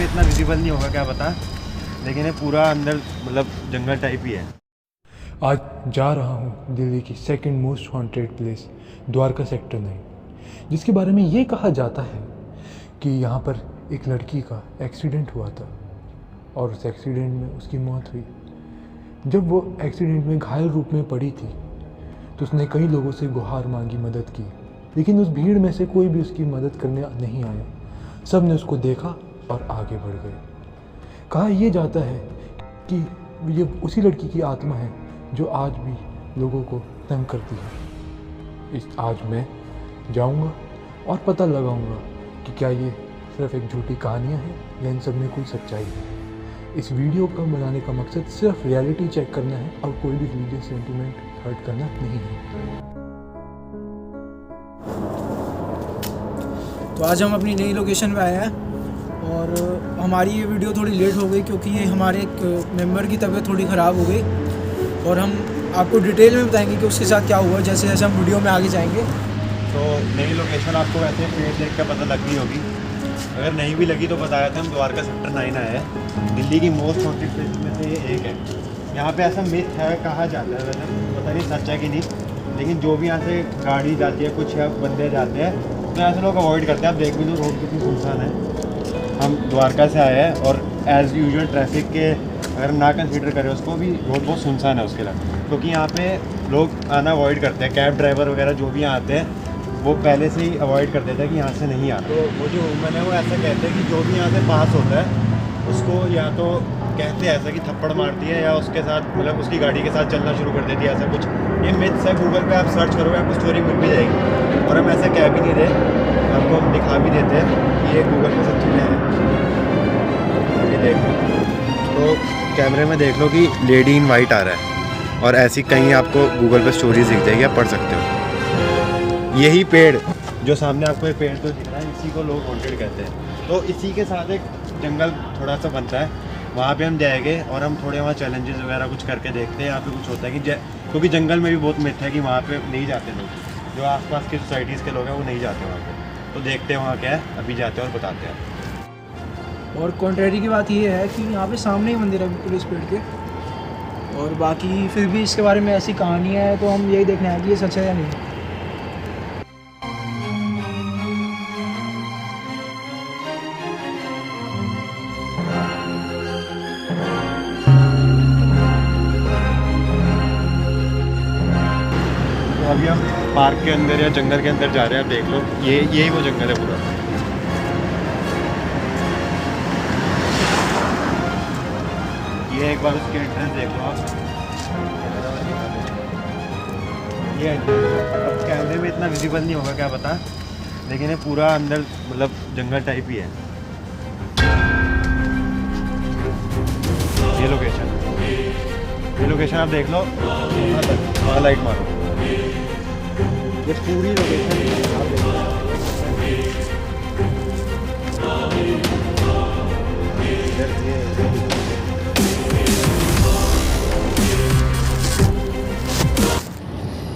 में इतना विजिबल नहीं होगा क्या पता, लेकिन ये पूरा अंदर मतलब जंगल टाइप ही है। आज जा रहा हूँ दिल्ली की second most haunted place Dwarka sector 9, जिसके बारे में ये कहा जाता है कि यहाँ पर एक लड़की का एक्सीडेंट हुआ था और उस एक्सीडेंट में उसकी मौत हुई। जब वो एक्सीडेंट में घायल रूप में पड़ी थी तो उसने कई लोगों से गुहार मांगी, मदद की, लेकिन उस भीड़ में से कोई भी उसकी मदद करने नहीं आया। सब ने उसको देखा और आगे बढ़ गए। कहा यह जाता है कि ये उसी लड़की की आत्मा है जो आज भी लोगों को तंग करती है। आज मैं जाऊंगा और पता लगाऊंगा कि क्या ये सिर्फ एक झूठी कहानियाँ हैं या इन सब में कोई सच्चाई है। इस वीडियो का बनाने का मकसद सिर्फ रियलिटी चेक करना है और कोई भी रिलीजियस सेंटिमेंट हर्ट करना नहीं है। तो आज हम अपनी नई लोकेशन पे आए हैं और हमारी ये वीडियो थोड़ी लेट हो गई क्योंकि ये हमारे एक मेंबर की तबीयत थोड़ी ख़राब हो गई और हम आपको डिटेल में बताएंगे कि उसके साथ क्या हुआ जैसे जैसे हम वीडियो में आगे जाएंगे। तो नई लोकेशन आपको वैसे पेड़ देख कर पता लग गई होगी, अगर नहीं भी लगी तो बताया था हम द्वारका सेक्टर 9 आए हैं। दिल्ली की मोस्ट हॉन्टेड प्लेस में से ये एक है। यहाँ पे ऐसा मिथ है, कहा जाता है, वैसे पता नहीं सच है कि नहीं, लेकिन जो भी यहाँ से गाड़ी जाती है, कुछ या बंदे जाते हैं तो ऐसे लोग अवॉइड करते हैं। आप देख भी लो रोड कितनी सुनसान है। हम द्वारका से आए हैं और एज़ यूजुअल ट्रैफिक के अगर ना कंसीडर करें उसको भी रोड बहुत सुनसान है उसके लिए, क्योंकि यहाँ पे लोग आना अवॉइड करते हैं। कैब ड्राइवर वगैरह जो भी यहाँ आते हैं वो पहले से ही अवॉइड कर देते हैं कि यहाँ से नहीं आते। तो वो जो वूमन है वो ऐसा कहते हैं कि जो भी यहाँ से पास होता है उसको या तो कहते हैं ऐसा कि थप्पड़ मारती है या उसके साथ मतलब उसकी गाड़ी के साथ चलना शुरू कर देती है, ऐसा कुछ। ये मिथ्स है, गूगल पे आप सर्च करोगे आपको स्टोरी मिल भी जाएगी और हम ऐसा कह भी नहीं रहे, आपको हम दिखा भी देते हैं कि ये गूगल पे सब चीज़ें हैं। ये देख लो तो कैमरे में देख लो कि लेडी इन वाइट आ रहा है और ऐसी कहीं आपको गूगल पे स्टोरीज दिख जाएगी, आप पढ़ सकते हो। यही पेड़ जो सामने आपको ये पेड़ तो दिख रहा है, इसी को लोग हॉन्टेड कहते हैं। तो इसी के साथ एक जंगल थोड़ा सा बनता है, वहाँ पे हम जाएंगे और हम थोड़े वहाँ चैलेंजेस वगैरह कुछ करके देखते हैं। यहाँ पे कुछ होता है कि क्योंकि जंगल में भी बहुत मिथ है कि वहाँ पे नहीं जाते लोग, जो आसपास की सोसाइटीज़ के लोग हैं वो नहीं जाते वहाँ पे। तो देखते हैं वहाँ क्या है, अभी जाते हैं और बताते हैं। और कॉन्ट्रेरी की बात ये है कि यहाँ पे सामने ही मंदिर है बिल्कुल इस पेड़ के, और बाकी फिर भी इसके बारे में ऐसी कहानी है तो हम यही देखना है कि ये सच है या नहीं। तो अभी हम पार्क के अंदर या जंगल के अंदर जा रहे हैं। आप देख लो यही वो जंगल है पूरा। ये एक बार उसके एंट्रेंस देख लो आप। ये अब कैमरे में इतना विजिबल नहीं होगा क्या पता, लेकिन ये पूरा अंदर मतलब जंगल टाइप ही है। ये लोकेशन आप देख लो, वहाँ तक वहाँ लाइट मारो, ये पूरी लोकेशन आप देख लो।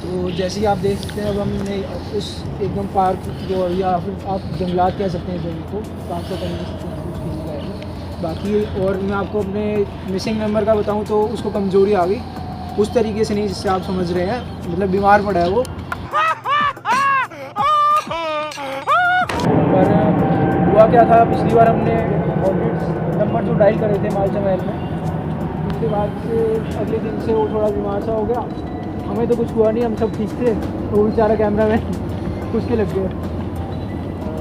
तो जैसे कि आप देख सकते हैं अब हमने उस एकदम पार्क जो या फिर आप जंगलात कह सकते हैं जंगल को, पार्क तो करने कुछ किसी का है। बाकी और मैं आपको अपने मिसिंग मेंबर का बताऊं तो उसको कमज़ोरी आ गई, उस तरीके से नहीं जिससे आप समझ रहे हैं, मतलब बीमार पड़ा है वो। पर हुआ क्या था, पिछली बार हमने नंबर जो डायल करे थे मालचा महल में, उसके बाद से अगले दिन से वो थोड़ा बीमार सा हो गया। हमें तो कुछ हुआ नहीं, हम सब ठीक थे, वो बेचारा कैमरा में उसके लग गए।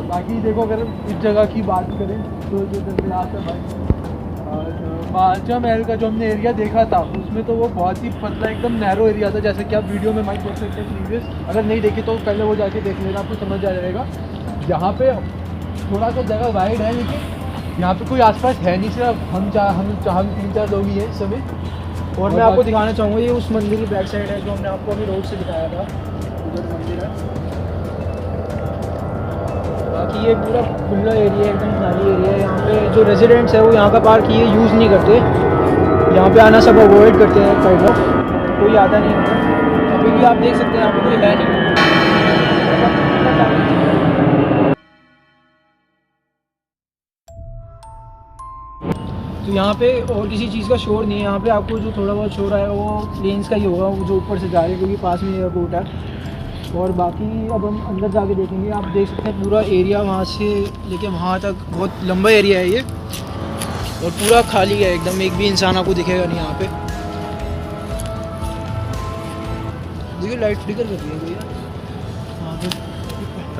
बाकी देखो अगर इस जगह की बात करें तो जो जंगलात है भाई, मालचा महल का जो हमने एरिया देखा था उसमें तो वो बहुत ही पतला एकदम नैरो एरिया था, जैसे कि आप वीडियो में माइक देख सकते हैं प्रीवियस। अगर नहीं देखे तो पहले वो जाके देख लेना, आपको समझ आ जाएगा। यहाँ पे थोड़ा सा जगह वाइड है लेकिन यहाँ पे कोई आसपास है नहीं, सिर्फ हम 3-4 लोग ही हैं इस समय। और मैं आपको दिखाना चाहूँगा ये उस मंदिर की बैक साइड है जो हमने आपको अभी रोड से दिखाया था, उधर मंदिर है। बाकी ये पूरा खुला एरिया है, एकदम खाली एरिया है। यहाँ पे जो रेजिडेंट्स है वो यहाँ का पार्क ये यूज़ नहीं करते, यहाँ पे आना सब अवॉइड करते हैं काइंड ऑफ, कोई आता नहीं है। अभी भी आप देख सकते हैं यहाँ पे कोई है नहीं। तो यहाँ पे और किसी चीज़ का शोर नहीं है। यहाँ पे आपको जो थोड़ा बहुत शोर आएगा वो प्लेन्स का ही होगा, वो जो ऊपर से जा रहे हैं, क्योंकि पास में एयरपोर्ट है। और बाकी अब हम अंदर जाके देखेंगे। आप देख सकते हैं पूरा एरिया वहाँ से लेके वहाँ तक बहुत लंबा एरिया है ये, और पूरा खाली है एकदम, एक भी इंसान आपको दिखेगा नहीं यहाँ पे। देखिए लाइट फ्लिकर कर रही है भैया वहाँ पे,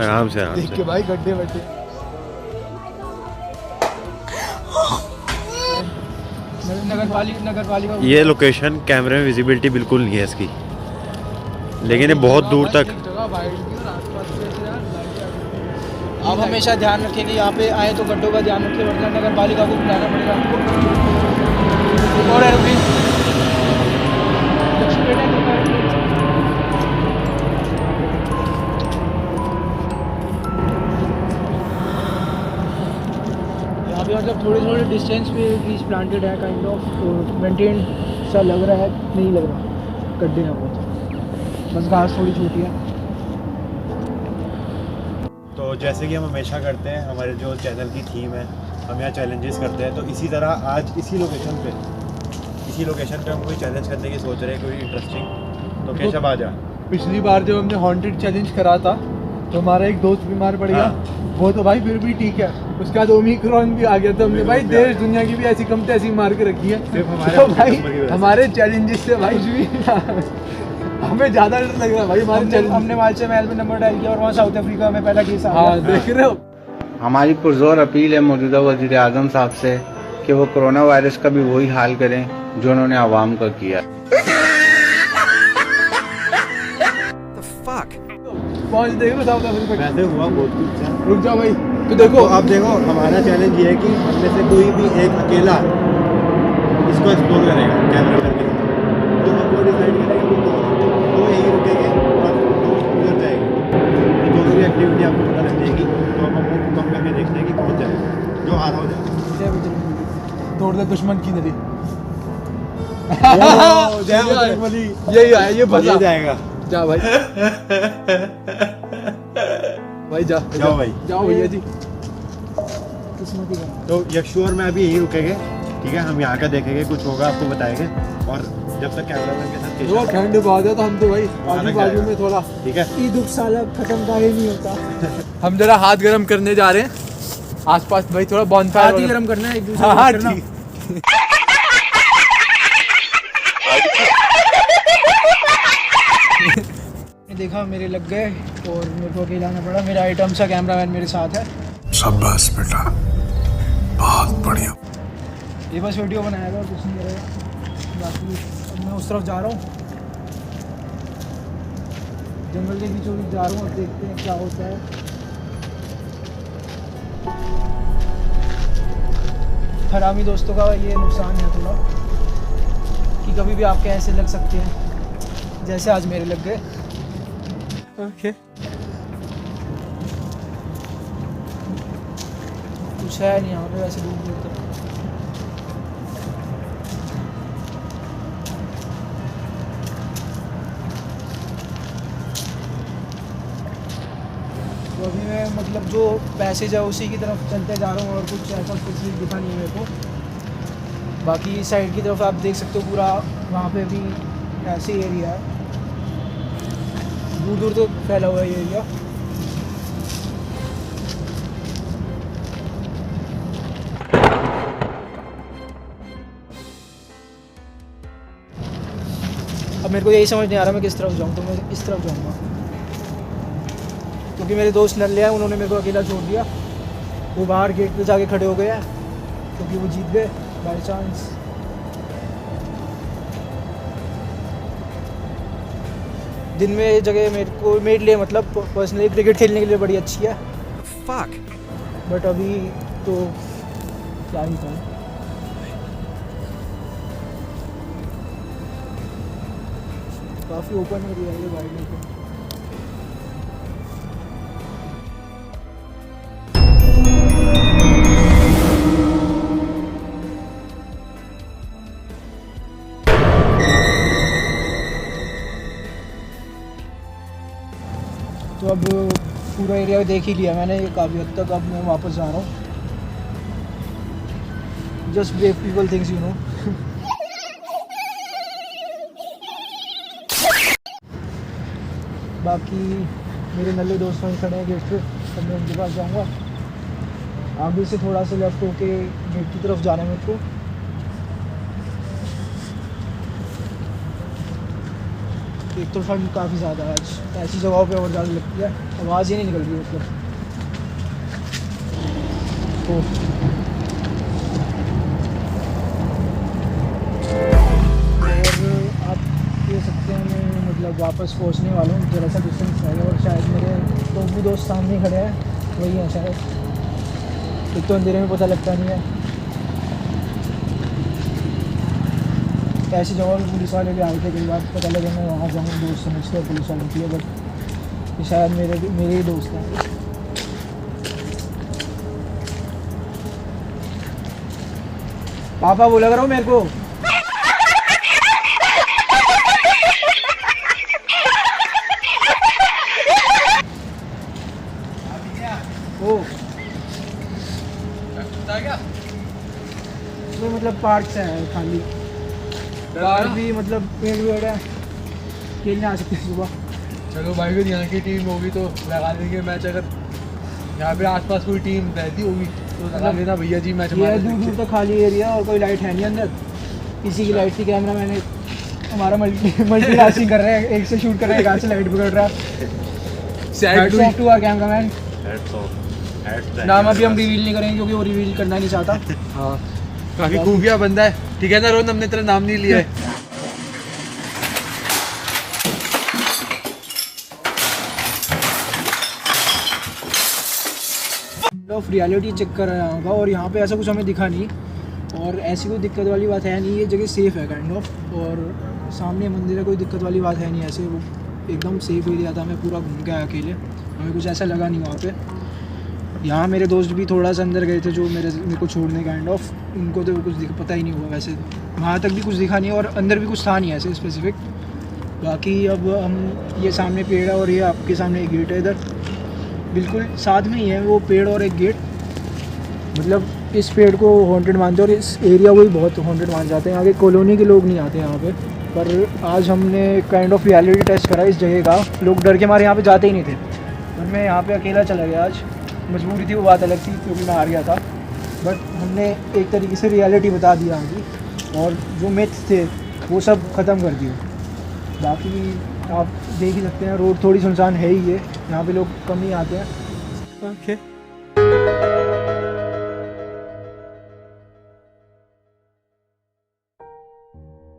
आराम से देख के भाई गड्ढे बैठे। नगर पालिका ये लोकेशन कैमरे में विजिबिलिटी बिल्कुल नहीं है इसकी, लेकिन ये बहुत दूर तक। आप हमेशा ध्यान रखें कि यहाँ पे आए तो गड्ढों का ध्यान रखें, वरना नगर पालिका को बुलाना पड़ेगा आपको। और यहाँ पे मतलब थोड़े थोड़े डिस्टेंस पे ट्रीज प्लांटेड है, काइंड ऑफ मेंटेन सा लग रहा है, नहीं लग रहा गड्ढे हैं बहुत, बस घास थोड़ी छोटी है। तो जैसे कि हम हमेशा करते हैं, हमारे जो चैनल की थीम है, हम यहाँ चैलेंजेस करते हैं, तो इसी तरह आज इसी लोकेशन पे हम कोई चैलेंज करने की सोच रहे हैं, कोई इंटरेस्टिंग। तो केशव आ जा। पिछली बार जब हमने हॉन्टेड चैलेंज करा था तो हमारा एक दोस्त बीमार पड़ गया। हाँ। वो तो भाई फिर भी ठीक है, उसके बाद ओमिक्रॉन भी आ गया था। हमने भाई देश दुनिया की भी ऐसी कमते ऐसी मार के रखी है। सिर्फ हमारे तो भाई नंबर की वजह से। हमारे चैलेंजेस से भाई भी हमें ज़्यादा डर लग रहा है भाई हमारे चैलेंज। हमने मालचे महल में नंबर डायल किया और वहाँ साउथ अफ्रीका में पहला केस आ गया। हाँ देख रहे हो। हमारी पुरजोर अपील है मौजूदा वज़ीर आज़म साहब से कि वो कोरोना वायरस का भी वही हाल करें जो उन्होंने आवाम का किया। पहुँच देख रहे हो साउथ अफ्रीका। वैसे हुआ बहुत कुछ है। रुक जाओ भाई। तो देखो देखो अब देखो, हमारा चैलेंज ये है कि हम में से कोई भी एक अकेला इसको एक्सप्लोर करेगा कैमरा करके, तो हम वो डिसाइड करेंगे वो कौन है, तो यही रुकेंगे और तो उधर जाएंगे। तो दोनों की एक्टिविटी आपको पता लग जाएगी, तो हम आपको कम करके देखते हैं कि कौन जाएगा, जो हारा हो जाएगा। तोड़ दे दुश्मन की नदी। जय बजरंगबली। यही आया, ये ये जाएगा। जा भाई। भाई जा जाओ भाई। जाओ भैया जी। किस्मत ही का। तो यक्षु और मैं भी यहीं रुकेंगे, ठीक है। हम यहाँ का देखेंगे, कुछ होगा आपको बताएंगे, और जब तक कैमरामैन के साथ वो ठंड बहुत है तो हम तो भाई आजू बाजू में थोड़ा, ठीक है। ई दुख साला खत्म का ही नहीं होता। हम जरा हाथ गर्म करने जा रहे हैं आसपास भाई, थोड़ा बॉनफायर हाथ ही गर्म करना है एक दूसरे हाँ को हाँ करना। ठीक। देखा मेरे लग गए और मेरे को अकेला आना पड़ा। मेरा आइटम सा कैमरामैन मेरे साथ है। शाबाश बेटा, बहुत बढ़िया। ये बस वीडियो बनाएगा और कुछ नहीं करेगा। बाकी अब मैं उस तरफ जा रहा हूँ, जंगल के बीचों बीच जा रहा हूँ। अब देखते हैं क्या होता है। हरामी दोस्तों का ये नुकसान है थोड़ा, कि कभी भी आपके ऐसे लग सकते हैं जैसे आज मेरे लग गए। ओके कुछ है नहीं यहाँ पे वैसे दूर दूर तक। तो अभी मैं मतलब जो पैसेज है उसी की तरफ चलते जा रहा हूँ, और कुछ ऐसा कुछ दिखा नहीं है मेरे को। बाकी इस साइड की तरफ आप देख सकते हो पूरा, वहाँ पे भी ऐसे ही एरिया है, दूर दूर तक फैला हुआ है ये एरिया। अब मेरे को यही समझ नहीं आ रहा मैं किस तरफ जाऊँ, तो मैं इस तरफ जाऊँगा, क्योंकि मेरे दोस्त नल्ले हैं, उन्होंने मेरे को अकेला छोड़ दिया। वो बाहर गेट पे जाके खड़े हो गए हैं क्योंकि वो जीत गए बाई चांस। दिन में ये जगह मेरे लिए मतलब पर्सनली क्रिकेट खेलने के लिए बड़ी अच्छी है। बट अभी तो क्या ही था। काफ़ी ओपन एरिया है ये वाइड ओपन। तो अब पूरा एरिया देख ही लिया मैंने काफ़ी हद तक। अब मैं वापस जा रहा हूँ। Just brave people things you know. बाकी मेरे नल्ले दोस्त वहीं खड़े हैं गेट पे, अब मैं उनके पास जाऊँगा। आगे से थोड़ा सा लेफ्ट होके गेट की तरफ जाना है मेरे को। एक तो ठंड काफ़ी ज़्यादा है आज, ऐसी जगहों पे और ज़्यादा लगती है, आवाज़ ही नहीं निकल रही मतलब। तो और आप कह सकते हैं मैं मतलब वापस पहुंचने वाला हूँ, ज़रा सा डिस्टेंस है और शायद मेरे तो भी दोस्त सामने खड़े हैं, वही हैं शायद। एक तो अंधेरे में पता लगता नहीं है, ऐसी जगह पे पुलिस वाले भी आए थे, कई बार पता लगे मैं वहाँ जाऊँ दोस्त समझते हैं पुलिस वालों के लिए, बट ये शायद मेरे ही दोस्त हैं। पापा बोला करो मेरे को। ओ तो मतलब पार्क से है खाली, बाहर भी मतलब पेड़ वेड़ है, खेलने आ सकते हैं सुबह। चलो भाई, फिर यहाँ की टीम होगी तो लगा देंगे मैच। अगर यहाँ पे आसपास कोई टीम रहती होगी तो लगा लेना भैया जी मैच। ये दूर दूर तक खाली एरिया और कोई लाइट है नहीं अंदर, किसी की लाइट थी। कैमरा मैंने हमारा मल्टीटास्किंग कर रहे हैं, एक से शूट कर रहे हैं, एक से लाइट पकड़ रहा है। To our cameraman. नाम अभी हम रिवील नहीं करेंगे क्योंकि वो रिवील करना नहीं चाहता। हाँ, काफी खुफिया बंदा है, ठीक है ना रोहन, हमने तेरा नाम नहीं लिया है। ऑफ रियलिटी चेक कर रहा होगा और यहाँ पे ऐसा कुछ हमें दिखा नहीं, और ऐसी कोई दिक्कत वाली बात है नहीं, ये जगह सेफ़ है काइंड ऑफ। और सामने मंदिर है, कोई दिक्कत वाली बात है नहीं, ऐसे वो एकदम सेफ एरिया था। मैं पूरा घूम के आया अकेले, हमें कुछ ऐसा लगा नहीं वहाँ पे। यहाँ मेरे दोस्त भी थोड़ा सा अंदर गए थे जो मेरे को छोड़ने काइंड ऑफ, उनको तो कुछ पता ही नहीं हुआ। वैसे वहाँ तक भी कुछ दिखा नहीं और अंदर भी कुछ था नहीं ऐसे स्पेसिफिक। बाकी अब हम ये सामने पेड़ है और ये आपके सामने एक गेट है, इधर बिल्कुल साथ में ही है वो पेड़ और एक गेट। मतलब इस पेड़ को हॉन्टेड मानते हैं और इस एरिया को भी बहुत हॉन्टेड मान जाते हैं। आगे कॉलोनी के लोग नहीं आते यहाँ पे, पर आज हमने काइंड ऑफ रियलिटी टेस्ट करा इस जगह का। लोग डर के मारे यहाँ पे जाते ही नहीं थे, और मैं यहाँ पे अकेला चला गया आज। मजबूरी थी, वो बात अलग थी क्योंकि मैं हार गया था, बट हमने एक तरीके से रियलिटी बता दिया आगे, और जो मिथ्स थे वो सब ख़त्म कर दिए। बाकी आप देख ही सकते हैं, रोड थोड़ी सुनसान है ही है, यहाँ पे लोग कम ही आते हैं। ओके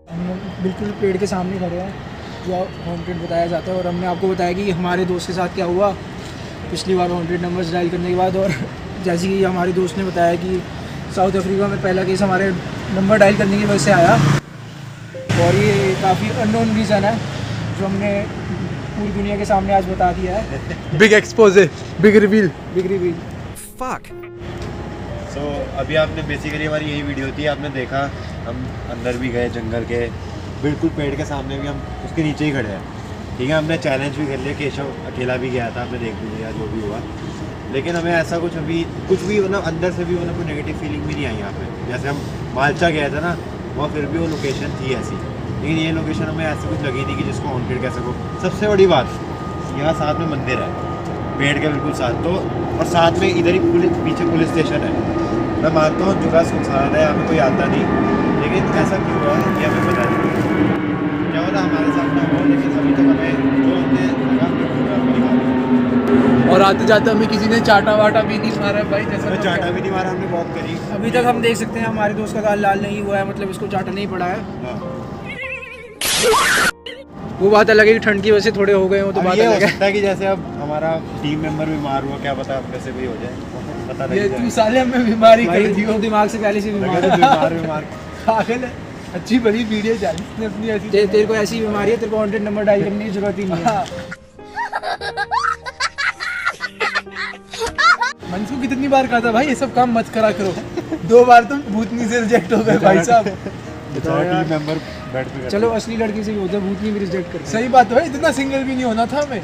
हम बिल्कुल पेड़ के सामने खड़े हैं जो हॉन्टेड बताया जाता है, और हमने आपको बताया कि हमारे दोस्त के साथ क्या हुआ पिछली बार हॉन्टेड नंबर्स डायल करने के बाद। और जैसे कि हमारे दोस्त ने बताया कि साउथ अफ्रीका में पहला केस हमारे नंबर डायल करने की वजह से आया, और ये काफ़ी अननोन रीज़न है जो हमने पूरी दुनिया के सामने आज बता दिया है। बिग एक्सपोज है, बिग रिवील। फक। सो अभी आपने बेसिकली हमारी यही वीडियो थी, आपने देखा हम अंदर भी गए जंगल के, बिल्कुल पेड़ के सामने भी, हम उसके नीचे ही खड़े हैं, ठीक है। हमने चैलेंज भी कर लिया, केशव अकेला भी गया था, हमने देख भी लिया जो भी हुआ, लेकिन हमें ऐसा कुछ भी मतलब अंदर से भी मतलब कोई नेगेटिव फीलिंग भी नहीं आई यहाँ पे। जैसे हम मालचा गए थे ना, वहाँ फिर भी वो लोकेशन थी ऐसी, लेकिन ये लोकेशन हमें ऐसे कुछ लगी नहीं कि जिसको हॉन्टेड कह सको। सबसे बड़ी बात, यहाँ साथ में मंदिर है पेड़ के बिल्कुल साथ, तो और साथ में इधर ही पीछे पुलिस स्टेशन है। मैं मानता हूँ जगह सुनसान है, हमें कोई आता नहीं, लेकिन ऐसा क्यों हुआ ये हमें पता नहीं क्या होता हमारे साथ ना हो, लेकिन अभी तक हमें जो हमने लगा। और आते जाते हमें किसी ने चाटा वाटा भी नहीं मारा भाई, जैसा चाटा भी नहीं मारा, हमने वॉक करी। अभी तक हम देख सकते हैं हमारे दोस्त का गाल लाल नहीं हुआ है, मतलब इसको चाटा नहीं पड़ा है। हाँ। वो बात अलग है कि ठंड की वजह से थोड़े हो गए हो, तो अब बात ये हो अलग है। सकता है कि जैसे अब हमारा टीम मेंबर बीमार हुआ, क्या पता अब कैसे भी हो जाए, पता ये नहीं। तू साले हमें बीमारी कर भाई दियो। वो दिमाग से पहले से बीमार है। बीमार पागल है, अच्छी बड़ी वीडियो डाली इसने अपनी ऐसी। तेरे को ऐसी बीमारी है, तेरे को हॉन्टेड नंबर डायल करने की जरूरत ही नहीं है। मंसू कितनी बार कहा था भाई ये सब काम मत करा करो, 2 बार तुम भूतनी से रिजेक्ट हो गए भाई साहब। टीम मेंबर बेड पे चलो असली लड़की से भी होता है, भूतनी भी रिजेक्ट कर। सही बात है, इतना सिंगल भी नहीं होना था हमें।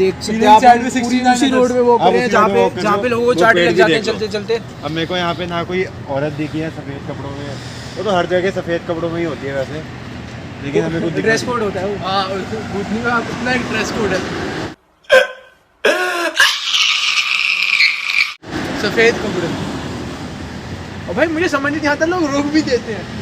देख सकते सीधी हैं आप, साइड में पूरी 69 उसी रोड में वो आप करे हैं उसी जहाँ रोड में पे walk कर जहाँ पे लो, लोगों को वो चाटे पेड़ लग भी जाते हैं देख लो। चलते चलते। अब मेरे को यहाँ पे ना कोई औरत दिखी है सफ़ेद कपड़ों में, वो तो हर जगह सफ़ेद कपड़ों में ही होती है वैसे, लेकिन हमें कुछ ड्रेस कोड होता है वो। हाँ भूतनी में अपना एक ड्रेस कोड है, सफेद कपड़े। और भाई मुझे समझ नहीं आता, लोग रोक भी देते हैं।